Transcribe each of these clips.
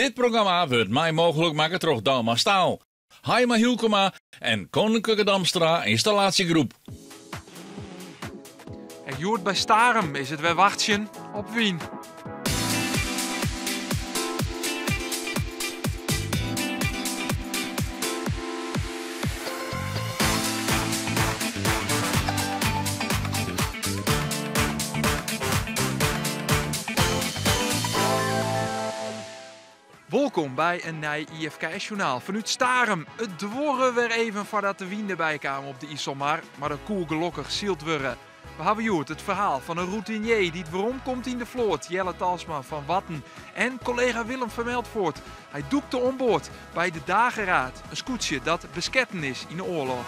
Dit programma wordt mij mogelijk maken door Dalma Staal, Haima Hielkema en Koninklijke Damstra Installatiegroep. En Joert bij Starem is het weer wachtjen op Wien. Welkom bij een nieuw IFK-journaal vanuit Starem. Het dworren weer even voordat de Wien erbij kwamen op de IJsselmar, maar de koel gelukkig zielt worden. We hebben Joert het verhaal van een routinier die het waarom komt in de vloot, Jelle Talsma van Watten, en collega Willem Vermeldvoort. Hij doekte onboord bij de Dageraad, een scootje dat besketten is in de oorlog.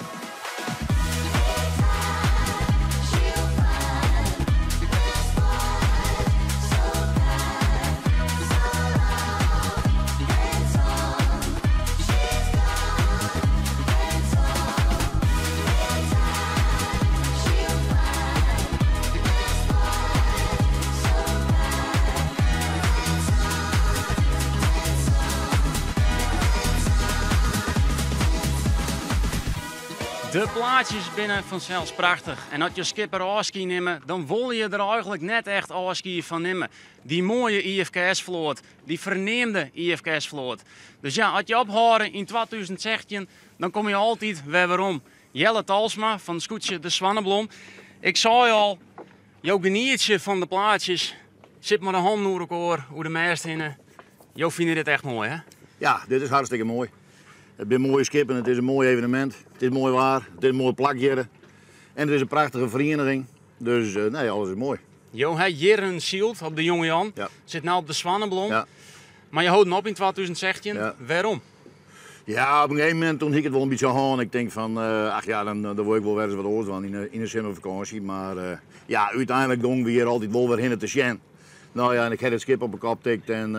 De plaatjes binnen vanzelfs prachtig. En als je skipper afski nemen, dan wil je er eigenlijk net echt afski van nemen. Die mooie IFKS-vloot, die verneemde IFKS-vloot. Dus ja, als je ophouden in 2016, dan kom je altijd weer waarom. Jelle Talsma van het scootje De Zwanneblom. Ik zei al, jouw genietje van de plaatjes. Zit maar de hand door elkaar, hoe de meest in. Jou vindt dit echt mooi, hè? Ja, dit is hartstikke mooi. Het is een mooie skip en het is een mooi evenement. Het is mooi waar, het is een mooi plakje. En het is een prachtige vereniging. Dus nee, alles is mooi. Jo, hij hier een shield op de Jonge Jan. Ja. Zit nou op de Zwanneblom. Ja. Maar je houdt hem op in 2016. Ja. Waarom? Ja, op een gegeven moment toen ik het wel een beetje aan. Ik denk van, ach ja, dan word ik wel weer eens wat oors van in de zomervakantie. Maar ja, uiteindelijk doen we hier altijd wel weer in te zien. Nou ja, en ik heb het skip op mijn kop tikt en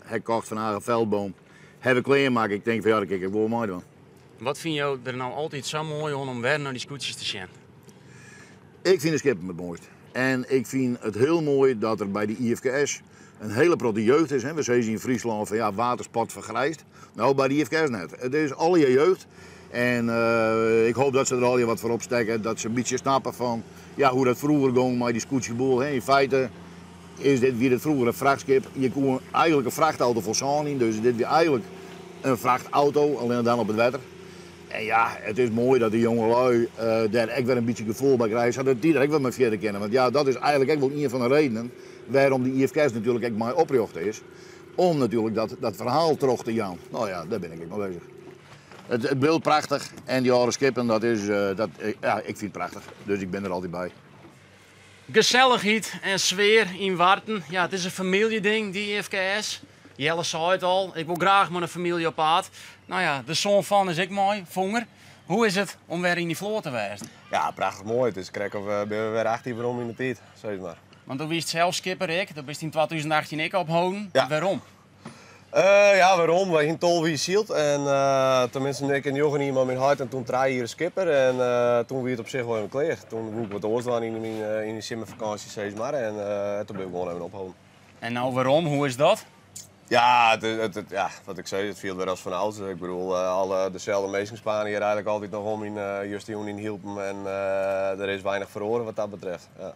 heb kocht van haar veldboom. Heb ik kleermaken. Ik denk van ja, kijk, ik wil mooi doen. Wat vind je er nou altijd zo mooi om weer naar die scootjes te zien? Ik vind de skip het mooist. En ik vind het heel mooi dat er bij de IFKS een hele grote jeugd is. Hè. We zeggen in Friesland van ja, watersport vergrijst. Nou, bij de IFKS net. Het is al je jeugd. En ik hoop dat ze er al je wat voor opsteken. Dat ze een beetje snappen van ja, hoe dat vroeger ging met die scootjeboel. In feite is dit weer het vroeger een vrachtskip. Je kon eigenlijk een vrachtauto voor zaan in. Dus dit weer eigenlijk een vrachtauto, alleen dan op het water. En ja, het is mooi dat de jongelui daar echt weer een beetje gevoel bij krijgen. Zodat die er ook wel mee verder kennen. Want ja, dat is eigenlijk echt wel een van de redenen waarom de IFK's natuurlijk echt mij opricht is. Om natuurlijk dat verhaal terug te gaan. Nou ja, daar ben ik mee bezig. Het beeld prachtig en die oude skippen, ja, ik vind het prachtig. Dus ik ben er altijd bij. Gezelligheid en sfeer in Warten. Ja, het is een familieding, die IFKS. Jelle zei het al, ik wil graag met een familie op pad. Nou ja, de zoon van is ik mooi, Vonger. Hoe is het om weer in die vloot te wezen? Ja, prachtig mooi. Het is krijgen we weer 18 waarom in de tijd, zeg maar. Want toen wist zelf skipper ik, dat wist in 2018 ik ophouden. Ja. Waarom? Ja, waarom? Wij gingen tol wie zielt. En tenminste, ik en Jochen iemand met hart en toen draai hier een skipper. En toen werd het op zich wel een kleer. Toen moest ik wat oors in die simmervakantie, zeg maar. En toen ben ik gewoon even ophouden. En nou waarom? Hoe is dat? Ja, ja, wat ik zei, het viel weer als van ouds. Ik bedoel, alle dezelfde meestingspanen hier eigenlijk altijd nog om in Justion in hielpen. En er is weinig verloren wat dat betreft. Ja.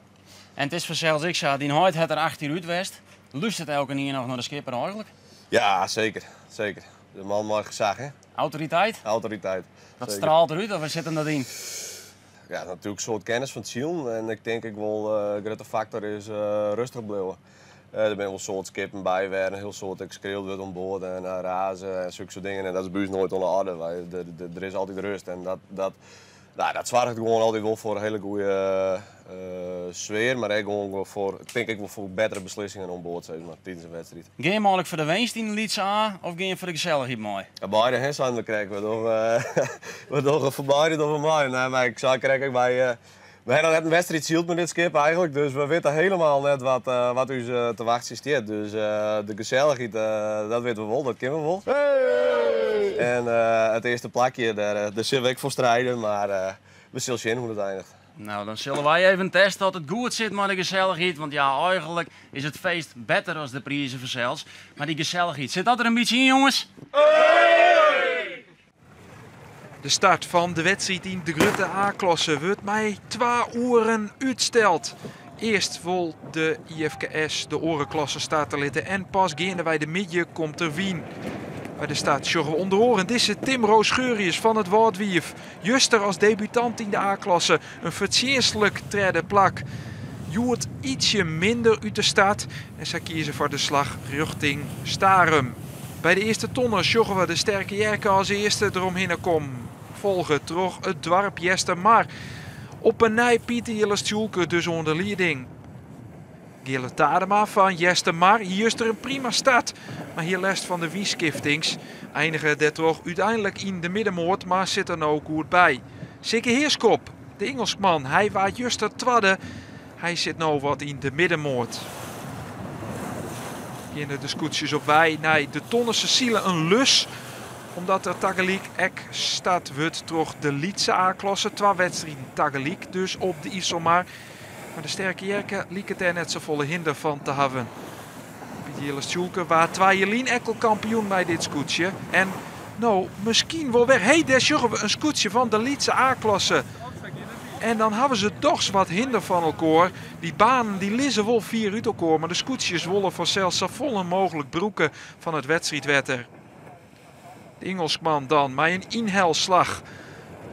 En het is vanzelfs, ik zei, die hart het er 18 uit west. Lust het elke keer nog naar de skipper eigenlijk? Ja, zeker. Zeker. De man mag gezag, hè? Autoriteit? Autoriteit. Dat zeker. straalt eruit, of waar zit hem dat in? Ja, natuurlijk een soort kennis van het ziel. En ik denk wel, een grote factor is rustig blijven. Er zijn wel soort skippen bij, waar een heel soort geschreeuwd wordt om boord en razen en zulke soort dingen. En dat is bij ons nooit onder orde. Er is altijd rust en dat zorgt gewoon altijd wel voor een hele goede sfeer. Maar ook voor, ik denk wel voor betere beslissingen om boord, zeg maar, tijdens een wedstrijd. Ga je mogelijk voor de winst in de liedse aan of ga je voor de gezelligheid mooi? Ja, beide hensanden krijgen we toch voorbij door mij. Nee, maar ik zou krijgen bij. We hebben net een wedstrijd zield met dit skip eigenlijk, dus we weten helemaal net wat u te wachten staat. Dus de gezelligheid, dat weten we wel, dat kennen we wel. Hey! En het eerste plakje, daar zullen we ook voor strijden, maar we zullen zien hoe het eindigt. Nou, dan zullen wij even testen dat het goed zit met de gezelligheid. Want ja, eigenlijk is het feest beter als de prijzen vanzelfs. Maar die gezelligheid, zit dat er een beetje in, jongens? De start van de wedstrijd in de Grutte A-klasse wordt mij 2 uren uitsteld. Eerst wil de IFKS de orenklasse starten laten en pas gaande bij de midden komt er Wien. Bij de start zorgen we onder oren. Dit is Tim Roos-Geurius van het Woudwief. Juster als debutant in de A-klasse. Een verdienstelijk derde plak. Joert ietsje minder uit de start. En zij kiezen voor de slag richting Starum. Bij de eerste tonnen zorgen we de sterke Jerke als eerste eromheen komen. Volgen terug het dorp Jestermar. Op een nij Pieter Jellestjoelke dus onder leiding. Gille Tadema van Jestermar. Hier is er een prima start. Maar hier lest van de Wieskiftings. Eindigen de toch uiteindelijk in de middenmoord, maar zit er nou goed bij. Sikke Heerskop, de Engelsman. Hij waait juist het twadde. Hij zit nou wat in de middenmoord. Hier de scootjes op wij. Nee, de Tonnense zielen een lus. Omdat er tegelijk ek staat wordt terug de Lietse A-klasse. 2 wedstrijden tegelijk dus op de IJsselmar. Maar de sterke Jerke liek het er net zo volle hinder van te hebben. Pieter Jellestjoelke waar 2 Jelien Ekkel kampioen bij dit scootje. En nou, misschien wel weg. Hé, daar zorgen we een scootje van de Lietse A-klasse. En dan hebben ze toch wat hinder van elkaar. Die banen die lissen wel 4 uit elkaar. Maar de scootjes willen vanzelf zo vol mogelijk broeken van het wedstrijdwetter. De Engelsman dan met een inhelslag.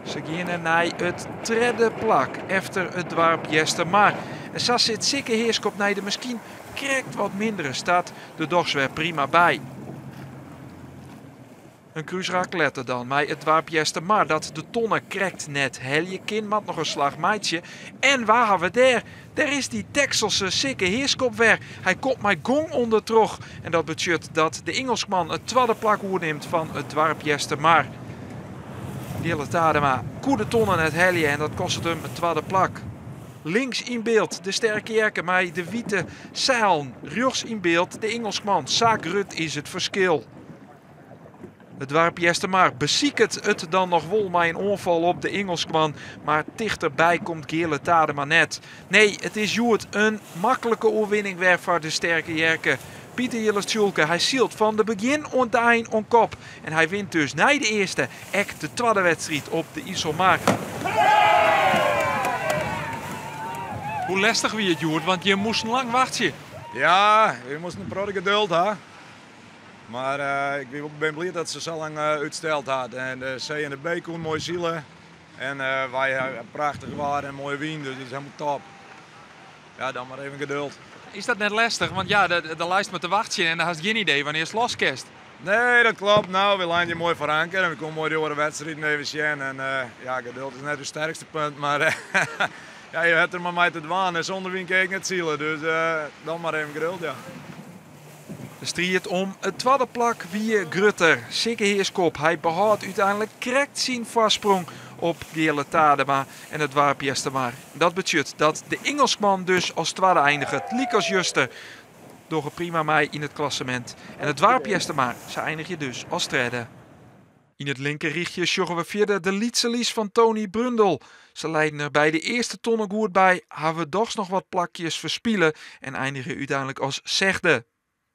Ze gaan naar het derde plak efter het dorp Jestermar. En zo zit Sikke Heerskop naar de misschien krijgt wat mindere staat de dogs weer prima bij. Een cruise-raclette dan met het dorp Jestermar dat de tonnen krijgt net. Helje kin met nog een slag maatje. En waar hebben we daar? Daar is die Texelse Sikke Heerskop weer. Hij komt met gong onder trog. En dat betekent dat de Engelsman het tweede plak neemt van het dorp Jestermar. Gille Tadema, goede tonnen het helje en dat kost het hem het tweede plak. Links in beeld de sterke Jerke met de witte zeilen. Rechts in beeld de Engelsman. Saakrut is het verschil. Het dorp Jestermar besiekert het dan nog wel met een onval op de Engelsman. Maar dichterbij komt Gille Tadema net. Nee, het is Joert een makkelijke overwinning weer voor de sterke Jerke. Pieter Jellestjoelke, hij zielt van de begin on de eind on kop. En hij wint dus na de eerste, echt de tweede wedstrijd op de IJsselmar. Hoe lastig wie het, Joert, want je moest lang wachten. Ja, je moest een groot geduld hebben. Maar ik ben blij dat ze zo lang uitsteld had. En de C en de B kon mooi zielen. En wij prachtig waren en mooie wien, dus dat is helemaal top. Ja, dan maar even geduld. Is dat net lastig? Want ja, de lijst met te wachten en dan had je geen idee wanneer het loskist. Nee, dat klopt. Nou, we laten je mooi verankeren en we komen mooi door de wedstrijd even zien. En ja, geduld is net het sterkste punt, maar ja, je hebt er maar mee te dwaan en zonder wien kijk het zielen. Dus dan maar even geduld, ja. De strijd om het tweede plak wie Grutter. Sikke Heerskop. Hij behoudt uiteindelijk correct zijn voorsprong op Gille Tadema en het dorp Jestermar. Dat betekent dat de Engelsman dus als tweede eindigt. Liek als juster. Door prima mee in het klassement. En het dorp Jestermar, ze eindig je dus als derde. In het linkerrichtje zorgen we verder de Lietse Lies van Tony Brundel. Ze leiden er bij de eerste tonnen goed bij. Hebben we toch nog wat plakjes verspielen en eindigen uiteindelijk als zegde.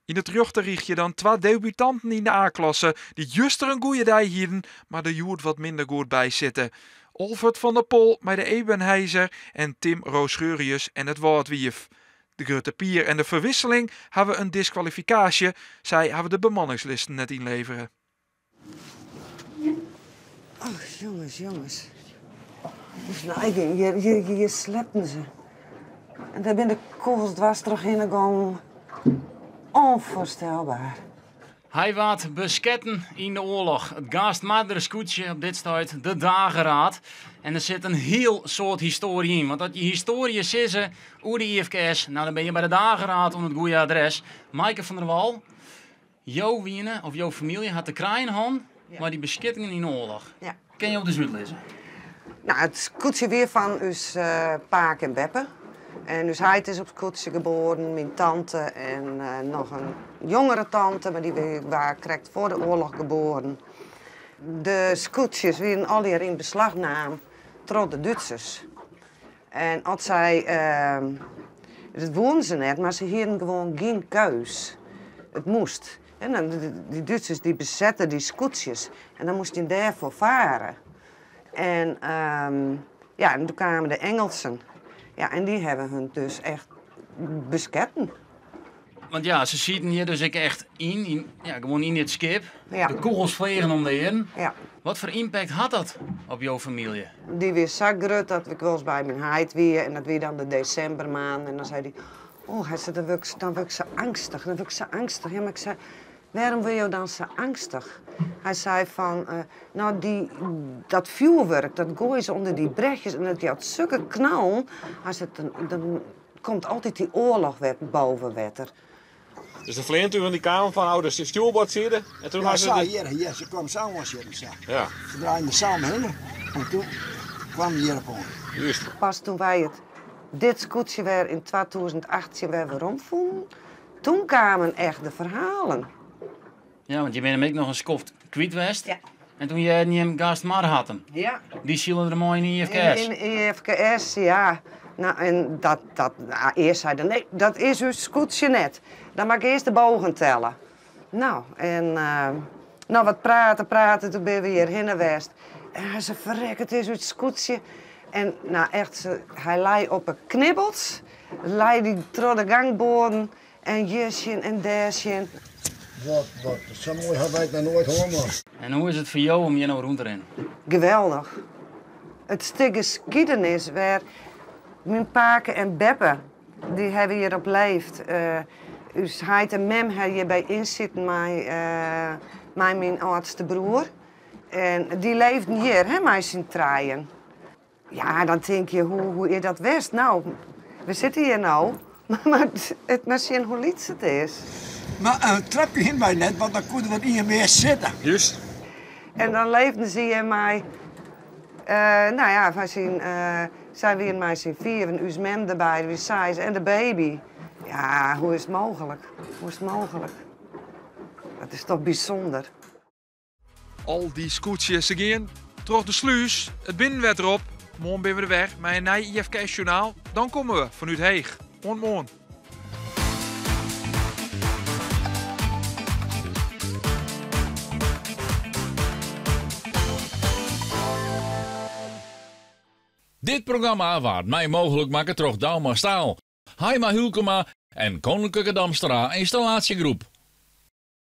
In het rechterrichtje dan 2 debutanten in de A-klasse die juist er een goede dij hielden, maar de Joert wat minder goed bij zitten. Olvert van der Pol met de Ebenheizer en Tim Roos-Geurius en het Woudwief. De Grutte Pier en de Verwisseling hebben een disqualificatie. Zij hebben de bemanningslisten net inleveren. Oh, jongens. Hier slepen ze. En daar ben de kogels dwars terug in gegaan. Onvoorstelbaar. Hij waard besketten in de oorlog. Het gastmaardere scootje op dit stuit, de dageraad. En er zit een heel soort historie in. Want dat je historie zissen over de IFKS, nou dan ben je bij de dageraad om het goede adres. Maaike van der Wal, jouw wienen of jouw familie had de kraaienhand, maar die beskettingen in de oorlog. Ja. Ken je op de zuid lezen? Nou, het scootje weer van uw paak en beppe. En dus hij is op het koetsje geboren, mijn tante en nog een jongere tante, maar die waren correct voor de oorlog geboren. De scootjes werden al hier in beslag genomen door de Duitsers. En als zij, dat woonden ze net, maar ze hadden gewoon geen keus. Het moest. En dan, die Duitsers die bezetten die scootjes en dan moest je daarvoor varen. En, ja, en toen kwamen de Engelsen. Ja, en die hebben hun dus echt besketten. Want ja, ze zitten hier dus ik echt gewoon in het schip. Ja. De kogels vliegen om de heen. Ja. Wat voor impact had dat op jouw familie? Die weer zo groot dat ik wel eens bij mijn heid weer. En dat weer dan de decembermaand. En dan zei hij, oh, hij zei, dan word ik zo angstig. Dan word ik zo angstig. Ja, maar ik zei, waarom wil je dan zo angstig? Hij zei van, nou dat vuurwerk, dat gooien ze onder die bregjes. En dat die had zulke knal. Hij zei, dan komt altijd die oorlog boven wetter. Dus de vleent u in die kamer van ouders de stuurbord zitten en toen Ja, was hier, ze kwam samen zitten. Ja. Ze draaiden samen heen en toen kwam die hier op ons. Juist. Pas toen wij dit scootje weer in 2018 weer rondvonden, toen kwamen echt de verhalen. Ja, want je bent hem ook nog een skoft kwijt. Ja. En toen je hem gast maar had hem. Ja. Die zullen er mooi in IFK's. In IFKS, ja. Nou, en eerst zei hij, nee, dat is uw scootje net. Dan mag ik eerst de bogen tellen. Nou, en wat praten, toen ben we hier heen geweest. En hij zei, verrek, het is uw scootje. En nou echt, hij lei op een knibbels. Lei die door de gangborden. En jesje en dasje. Wat, zo mooi hebben wij het nog nooit gehoord. En hoe is het voor jou om hier nou rond te rennen? Geweldig. Het stuk geschiedenis waar mijn paken en beppe, die hebben hier op leefd. Dus hij en mem hebben hierbij inzitten met mijn oudste broer. En die leefden hier, hè, met zijn treien. Ja, dan denk je, hoe is dat west? Nou, we zitten hier nou, maar het misschien hoe lief het is. Maar een trapje heen wij net, want dan konden we niet meer zitten. Juist. En dan leefden ze hier mij. Nou ja, wij zijn weer met z'n vier, en uw mem erbij, uw size en de baby. Ja, hoe is het mogelijk? Hoe is het mogelijk? Dat is toch bijzonder. Al die scootjes gaan terug de sluis. Het binnenwet erop. Morgen ben we er weg met een nieuw IFK-journaal. Dan komen we vanuit Heeg. Morgen. Dit programma waard mij mogelijk maken door Dalmar Staal, Haima Hulkema en Koninklijke Damstra Installatiegroep.